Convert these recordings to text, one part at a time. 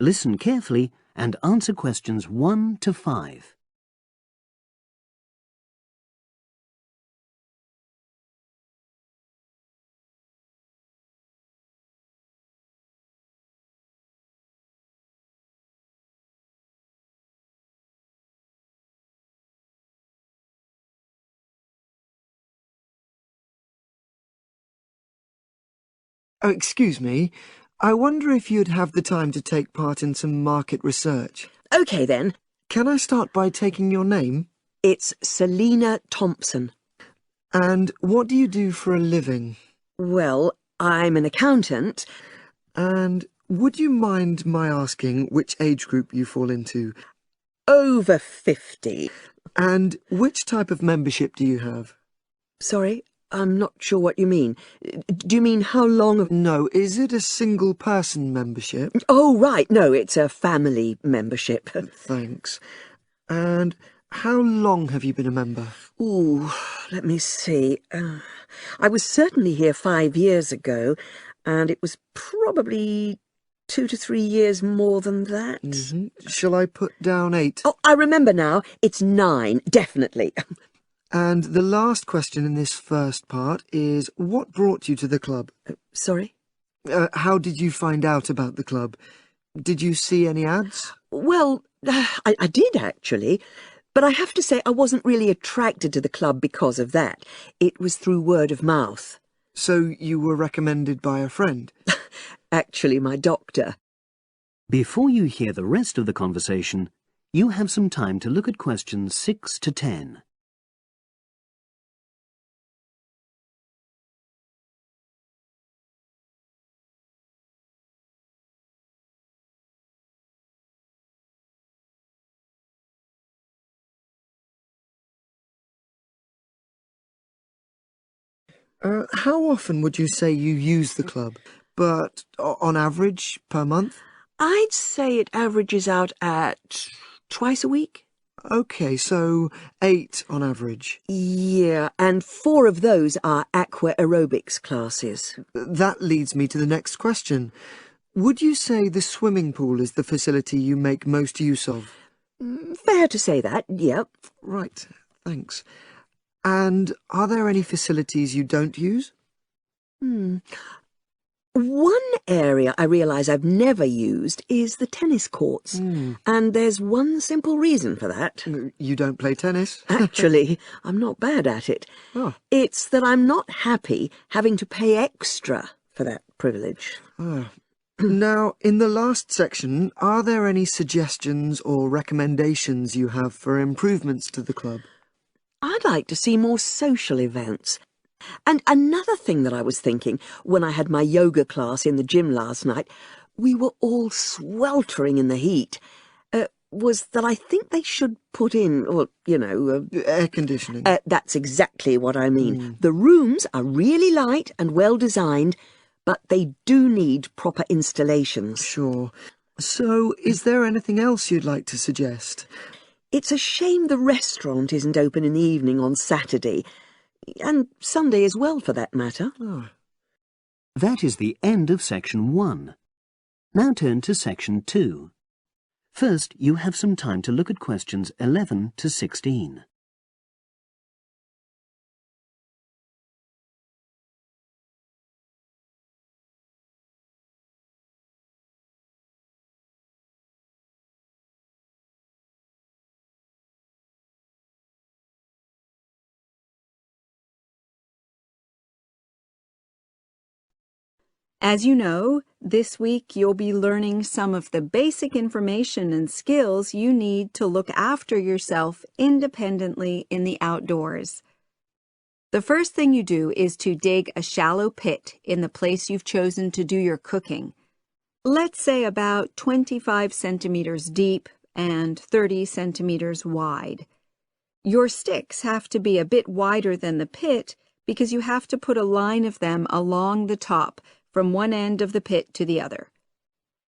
Listen carefully and answer questions 1 to 5. Oh, excuse me. I wonder if you'd have the time to take part in some market research. OK, then. Can I start by taking your name? It's Selina Thompson. And what do you do for a living? Well, I'm an accountant. And would you mind my asking which age group you fall into? Over 50. And which type of membership do you have? Sorry, I'm not sure what you mean. Do you mean how long? No, is it a single-person membership? Oh, right. No, it's a family membership. Thanks. And how long have you been a member? Ooh, let me see. I was certainly here 5 years ago, and it was probably 2 to 3 years more than that. Shall I put down 8? Oh, I remember now. It's 9, definitely. And the last question in this first part is, what brought you to the club? Sorry? How did you find out about the club? Did you see any ads? Well, I did, actually. But I have to say I wasn't really attracted to the club because of that. It was through word of mouth. So you were recommended by a friend? Actually, my doctor. Before you hear the rest of the conversation, you have some time to look at questions 6 to 10. How often would you say you use the club? But on average, per month? I'd say it averages out at twice a week. OK, so 8 on average. Yeah, and 4 of those are aqua aerobics classes. That leads me to the next question. Would you say the swimming pool is the facility you make most use of? Fair to say that, yep. Right, thanks. And are there any facilities you don't use? One area I realise I've never used is the tennis courts. And there's one simple reason for that. You don't play tennis? Actually, I'm not bad at it. Oh. It's that I'm not happy having to pay extra for that privilege. Now, in the last section, are there any suggestions or recommendations you have for improvements to the club? I'd like to see more social events. And another thing that I was thinking, when I had my yoga class in the gym last night, we were all sweltering in the heat, was that I think they should put in, well, Air conditioning. That's exactly what I mean. The rooms are really light and well designed, but they do need proper installations. Sure. So, is there anything else you'd like to suggest? It's a shame the restaurant isn't open in the evening on Saturday, and Sunday as well, for that matter. That is the end of section 1. Now turn to section 2. First, you have some time to look at questions 11 to 16. As you know, this week you'll be learning some of the basic information and skills you need to look after yourself independently in the outdoors. The first thing you do is to dig a shallow pit in the place you've chosen to do your cooking. Let's say about 25 centimeters deep and 30 centimeters wide. Your sticks have to be a bit wider than the pit because you have to put a line of them along the top from one end of the pit to the other.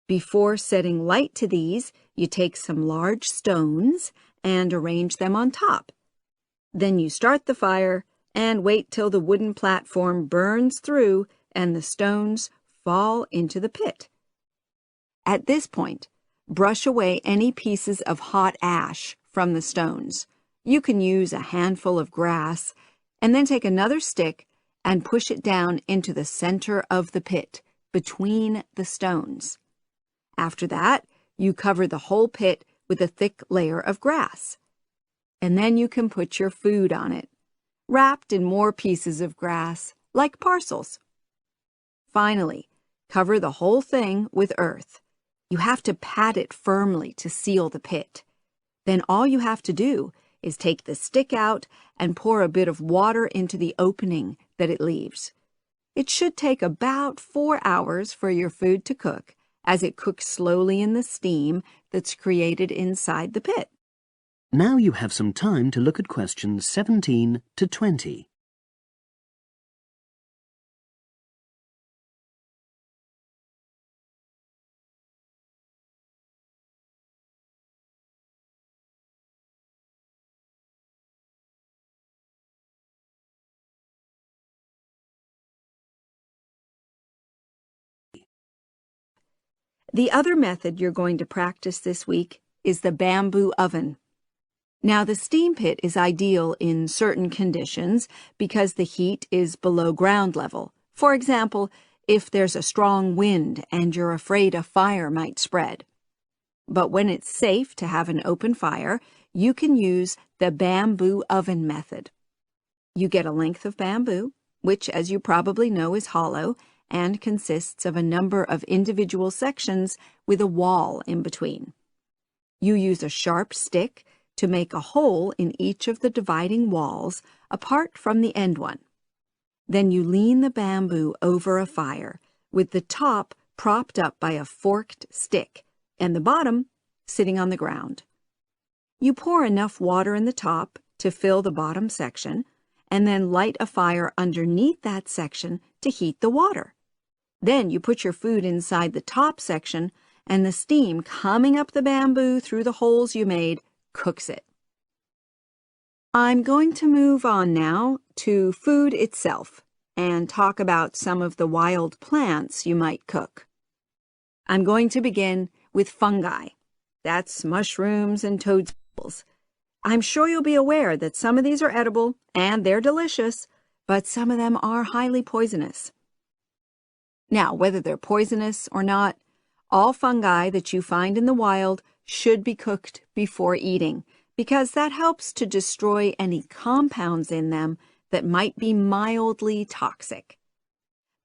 Before setting light to these, you take some large stones and arrange them on top. Then you start the fire and wait till the wooden platform burns through and the stones fall into the pit. At this point, brush away any pieces of hot ash from the stones. You can use a handful of grass, and then take another stick and push it down into the center of the pit, between the stones. After that, you cover the whole pit with a thick layer of grass. And then you can put your food on it, wrapped in more pieces of grass, like parcels. Finally, cover the whole thing with earth. You have to pat it firmly to seal the pit. Then all you have to do is take the stick out and pour a bit of water into the opening that it leaves. It should take about 4 hours for your food to cook, as it cooks slowly in the steam that's created inside the pit. Now you have some time to look at questions 17 to 20. The other method you're going to practice this week is the bamboo oven. Now, the steam pit is ideal in certain conditions because the heat is below ground level. For example, if there's a strong wind and you're afraid a fire might spread. But when it's safe to have an open fire, you can use the bamboo oven method. You get a length of bamboo, which, as you probably know, is hollow, and consists of a number of individual sections with a wall in between. You use a sharp stick to make a hole in each of the dividing walls apart from the end one. Then you lean the bamboo over a fire, with the top propped up by a forked stick and the bottom sitting on the ground. You pour enough water in the top to fill the bottom section, and then light a fire underneath that section to heat the water. Then you put your food inside the top section, and the steam coming up the bamboo through the holes you made cooks it. I'm going to move on now to food itself and talk about some of the wild plants you might cook. I'm going to begin with fungi. That's mushrooms and toadstools. I'm sure you'll be aware that some of these are edible and they're delicious, but some of them are highly poisonous. Now, whether they're poisonous or not, all fungi that you find in the wild should be cooked before eating, because that helps to destroy any compounds in them that might be mildly toxic.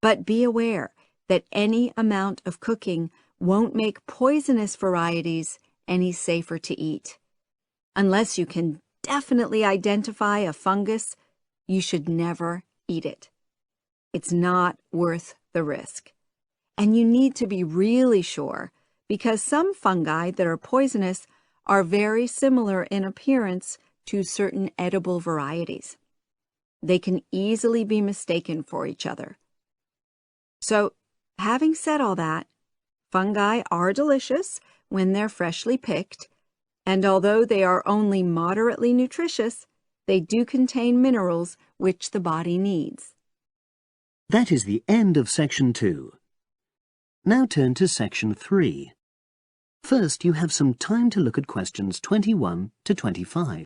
But be aware that any amount of cooking won't make poisonous varieties any safer to eat. Unless you can definitely identify a fungus, you should never eat it. It's not worth the risk. And you need to be really sure, because some fungi that are poisonous are very similar in appearance to certain edible varieties. They can easily be mistaken for each other. So, having said all that, fungi are delicious when they're freshly picked, and although they are only moderately nutritious, they do contain minerals which the body needs. That is the end of Section 2. Now turn to Section 3. First, you have some time to look at questions 21 to 25.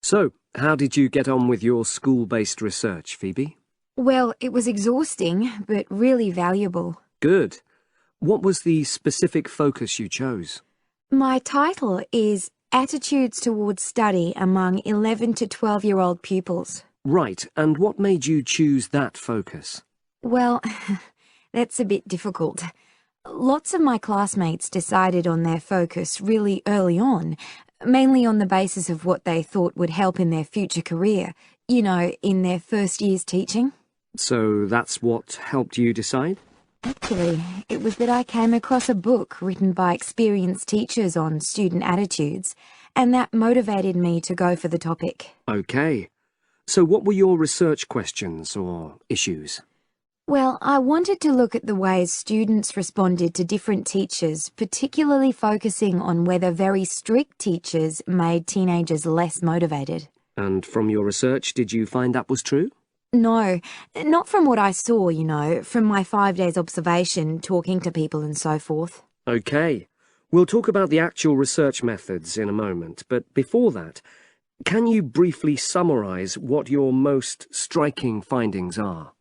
So, how did you get on with your school-based research, Phoebe? Well, it was exhausting, but really valuable. Good. What was the specific focus you chose? My title is Attitudes Towards Study Among 11 to 12-year-old Pupils. Right, and what made you choose that focus? Well, that's a bit difficult. Lots of my classmates decided on their focus really early on, mainly on the basis of what they thought would help in their future career, in their first year's teaching. So that's what helped you decide? Actually, it was that I came across a book written by experienced teachers on student attitudes, and that motivated me to go for the topic. OK. So what were your research questions or issues? Well, I wanted to look at the ways students responded to different teachers, particularly focusing on whether very strict teachers made teenagers less motivated. And from your research, did you find that was true? No, not from what I saw, from my 5 days observation, talking to people and so forth. OK. We'll talk about the actual research methods in a moment, but before that, can you briefly summarise what your most striking findings are?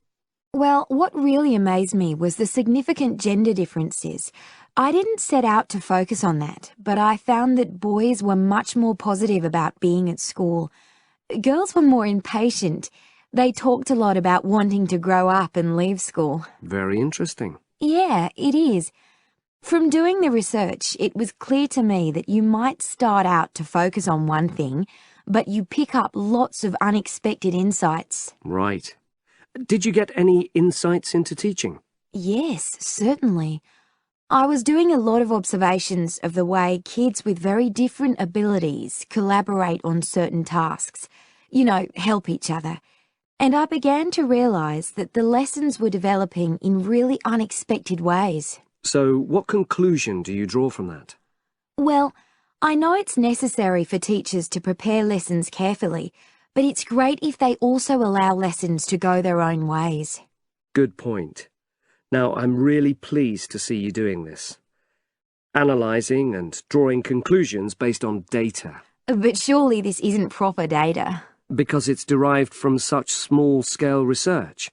Well, what really amazed me was the significant gender differences. I didn't set out to focus on that, but I found that boys were much more positive about being at school. Girls were more impatient. They talked a lot about wanting to grow up and leave school. Very interesting. Yeah, it is. From doing the research, it was clear to me that you might start out to focus on one thing, but you pick up lots of unexpected insights. Right. Did you get any insights into teaching? Yes, certainly. I was doing a lot of observations of the way kids with very different abilities collaborate on certain tasks, help each other. And I began to realise that the lessons were developing in really unexpected ways. So what conclusion do you draw from that? Well, I know it's necessary for teachers to prepare lessons carefully, but it's great if they also allow lessons to go their own ways. Good point. Now, I'm really pleased to see you doing this. Analysing and drawing conclusions based on data. But surely this isn't proper data. Because it's derived from such small-scale research.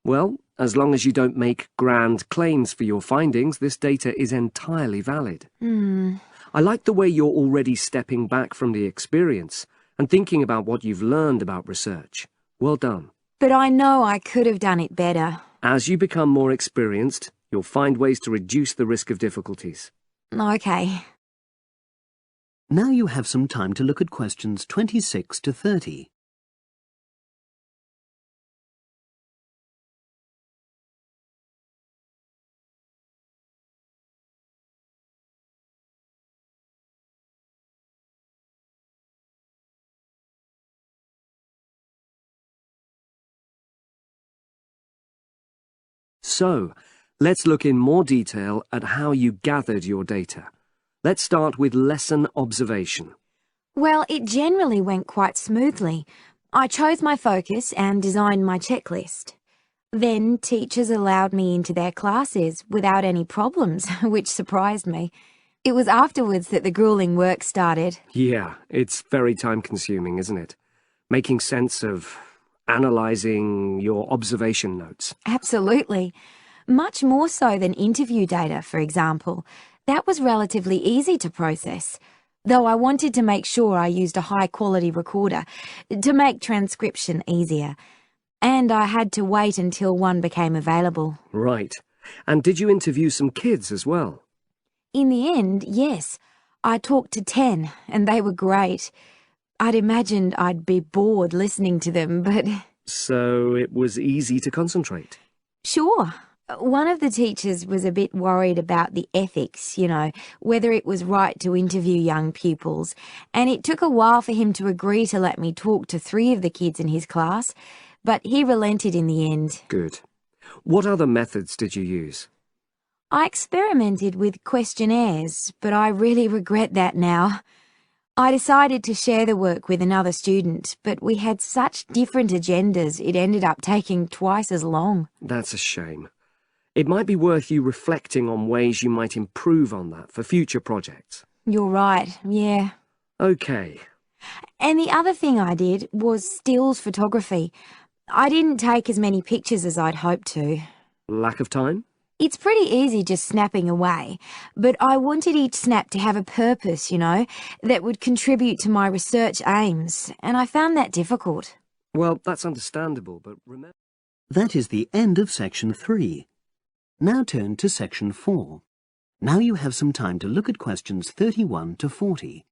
Well, as long as you don't make grand claims for your findings, this data is entirely valid. I like the way you're already stepping back from the experience and thinking about what you've learned about research. Well done. But I know I could have done it better. As you become more experienced, you'll find ways to reduce the risk of difficulties. OK. Now you have some time to look at questions 26 to 30. So, let's look in more detail at how you gathered your data. Let's start with lesson observation. Well, it generally went quite smoothly. I chose my focus and designed my checklist. Then teachers allowed me into their classes without any problems, which surprised me. It was afterwards that the grueling work started. Yeah, it's very time-consuming, isn't it? Making sense of analysing your observation notes. Absolutely. Much more so than interview data, for example. That was relatively easy to process, though I wanted to make sure I used a high-quality recorder to make transcription easier. And I had to wait until one became available. Right. And did you interview some kids as well? In the end, yes. I talked to 10, and they were great. I'd imagined I'd be bored listening to them, but... So it was easy to concentrate? Sure. One of the teachers was a bit worried about the ethics, whether it was right to interview young pupils, and it took a while for him to agree to let me talk to 3 of the kids in his class, but he relented in the end. Good. What other methods did you use? I experimented with questionnaires, but I really regret that now. I decided to share the work with another student, but we had such different agendas it ended up taking twice as long. That's a shame. It might be worth you reflecting on ways you might improve on that for future projects. You're right, yeah. OK. And the other thing I did was stills photography. I didn't take as many pictures as I'd hoped to. Lack of time? It's pretty easy just snapping away, but I wanted each snap to have a purpose, that would contribute to my research aims, and I found that difficult. Well, that's understandable, but remember... That is the end of section 3. Now turn to section 4. Now you have some time to look at questions 31 to 40.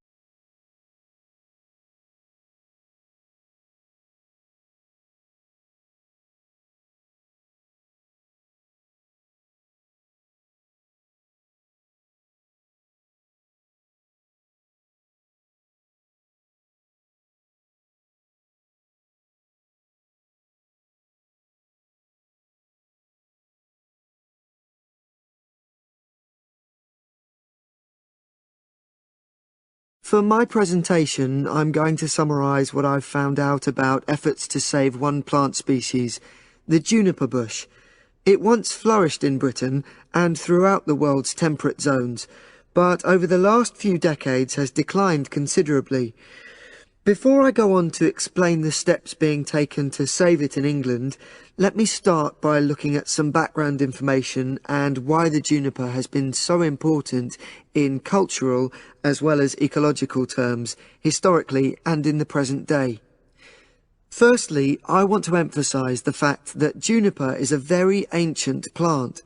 For my presentation, I'm going to summarise what I've found out about efforts to save one plant species, the juniper bush. It once flourished in Britain and throughout the world's temperate zones, but over the last few decades has declined considerably. Before I go on to explain the steps being taken to save it in England, let me start by looking at some background information and why the juniper has been so important in cultural as well as ecological terms, historically and in the present day. Firstly, I want to emphasise the fact that juniper is a very ancient plant.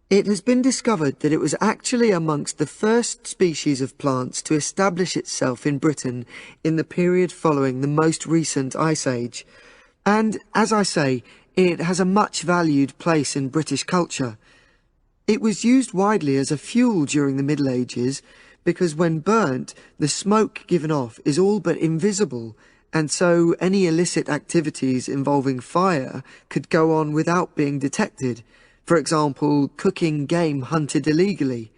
It has been discovered that it was actually amongst the first species of plants to establish itself in Britain in the period following the most recent Ice Age. And, as I say, it has a much valued place in British culture. It was used widely as a fuel during the Middle Ages because when burnt, the smoke given off is all but invisible, and so any illicit activities involving fire could go on without being detected. For example, cooking game hunted illegally.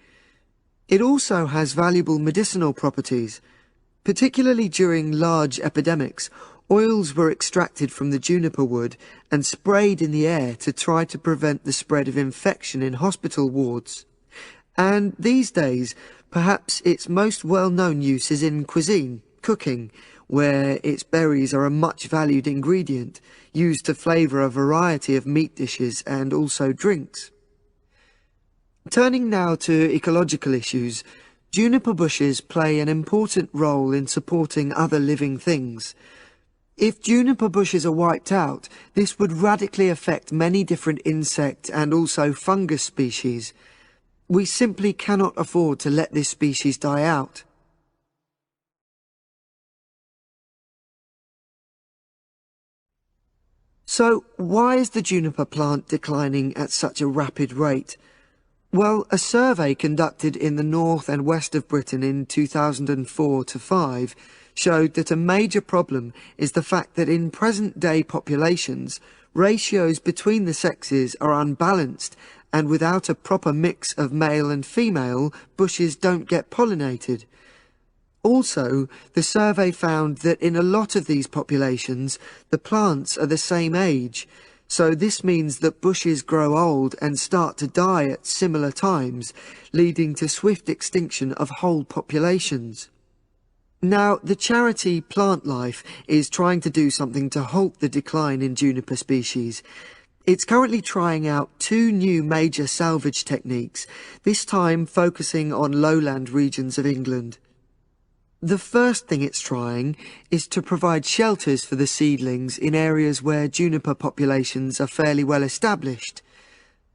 It also has valuable medicinal properties. Particularly during large epidemics, oils were extracted from the juniper wood and sprayed in the air to try to prevent the spread of infection in hospital wards. And these days, perhaps its most well-known use is in cuisine, cooking, where its berries are a much valued ingredient, used to flavour a variety of meat dishes and also drinks. Turning now to ecological issues, juniper bushes play an important role in supporting other living things. If juniper bushes are wiped out, this would radically affect many different insect and also fungus species. We simply cannot afford to let this species die out. So, why is the juniper plant declining at such a rapid rate? Well, a survey conducted in the north and west of Britain in 2004-5 showed that a major problem is the fact that in present-day populations, ratios between the sexes are unbalanced, and without a proper mix of male and female, bushes don't get pollinated. Also, the survey found that in a lot of these populations, the plants are the same age, so this means that bushes grow old and start to die at similar times, leading to swift extinction of whole populations. Now, the charity Plant Life is trying to do something to halt the decline in juniper species. It's currently trying out 2 new major salvage techniques, this time focusing on lowland regions of England. The first thing it's trying is to provide shelters for the seedlings in areas where juniper populations are fairly well established.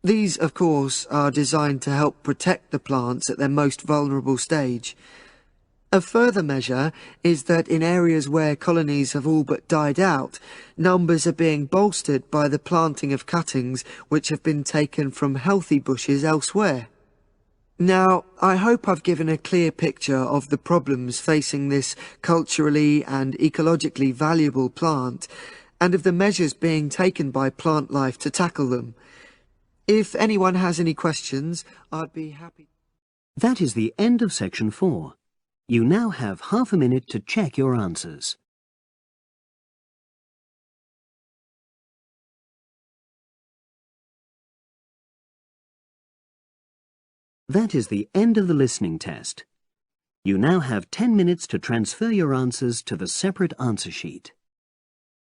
These, of course, are designed to help protect the plants at their most vulnerable stage. A further measure is that in areas where colonies have all but died out, numbers are being bolstered by the planting of cuttings which have been taken from healthy bushes elsewhere. Now, I hope I've given a clear picture of the problems facing this culturally and ecologically valuable plant, and of the measures being taken by Plant Life to tackle them. If anyone has any questions, I'd be happy. That is the end of section 4. You now have half a minute to check your answers. That is the end of the listening test. You now have 10 minutes to transfer your answers to the separate answer sheet.